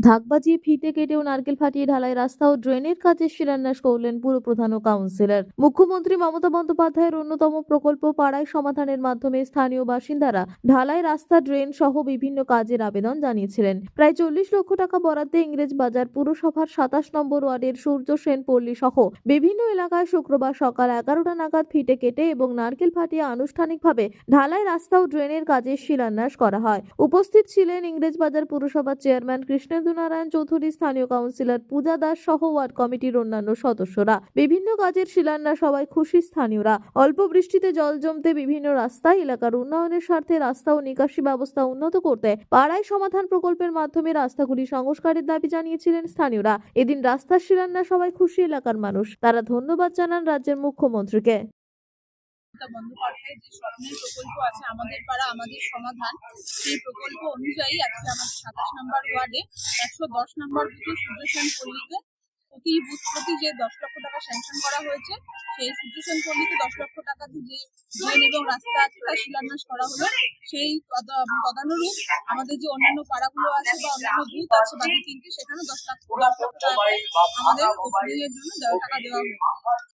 ধাক বাজিয়ে ফিতে কেটে ও নারকেল ফাটিয়ে ঢালাই রাস্তা ও ড্রেনের কাজের শিলান্যাস করলেন পুরপ্রধান ও কাউন্সিলর। মুখ্যমন্ত্রী মমতা বন্দ্যোপাধ্যায়ের অন্যতম প্রকল্প পাড়ায় সমাধানের মাধ্যমে স্থানীয় বাসিন্দারা ঢালাই রাস্তা, ড্রেন সহ বিভিন্ন কাজের আবেদন জানিয়েছিলেন। প্রায় 40 লক্ষ টাকা বরাদ্দে ইংরেজবাজার পুরসভার 27 নম্বর ওয়ার্ডের সূর্য সেন পল্লী সহ বিভিন্ন এলাকায় শুক্রবার সকাল 11টা নাগাদ ফিতে কেটে এবং নারকেল ফাটিয়ে আনুষ্ঠানিকভাবে ঢালাই রাস্তা ও ড্রেনের কাজের শিলান্যাস করা হয়। উপস্থিত ছিলেন ইংরেজবাজার পুরসভার চেয়ারম্যান কৃষ্ণেন্দু নারায়ণ চৌধুরী, স্থানীয় কাউন্সিলর পূজা দাস সহ ওয়ার্ড কমিটির অন্যান্য সদস্যরা। বিভিন্ন কাজের শিলান্যাস সবাই খুশি স্থানীয়রা। অল্প বৃষ্টিতে জল জমতে বিভিন্ন রাস্তায় এলাকার উন্নয়নের স্বার্থে রাস্তা ও নিকাশি ব্যবস্থা উন্নত করতে পাড়ায় সমাধান প্রকল্পের মাধ্যমে রাস্তাগুলি সংস্কারের দাবি জানিয়েছিলেন স্থানীয়রা। এদিন রাস্তার শিলান্যাস সবাই খুশি এলাকার মানুষ। তারা ধন্যবাদ জানান রাজ্যের মুখ্যমন্ত্রীকে। মমতা বন্দ্যোপাধ্যায়ের যে স্বপ্নের প্রকল্প আছে আমাদের পাড়া আমাদের সমাধান, সেই প্রকল্প অনুযায়ী আজকে আমাদের 27 নম্বর ওয়ার্ডে 110 নম্বর বুথে সূর্যসেন পল্লীতে প্রতি বুথ প্রতি যে 10 লক্ষ টাকা স্যাংশন করা হয়েছে, সেই সূর্যসেন পল্লীতে 10 লক্ষ টাকাতে যে ড্রেন এবং রাস্তা আছে তার শিলান্যাস করা হলো। সেই তদানুরূপ আমাদের যে অন্যান্য পাড়াগুলো আছে বা অন্যান্য বুথ আছে বাকি 3টে, সেখানে 10 লক্ষ টাকা আমাদের ওপেনিংয়ের জন্য টাকা দেওয়া হয়েছে।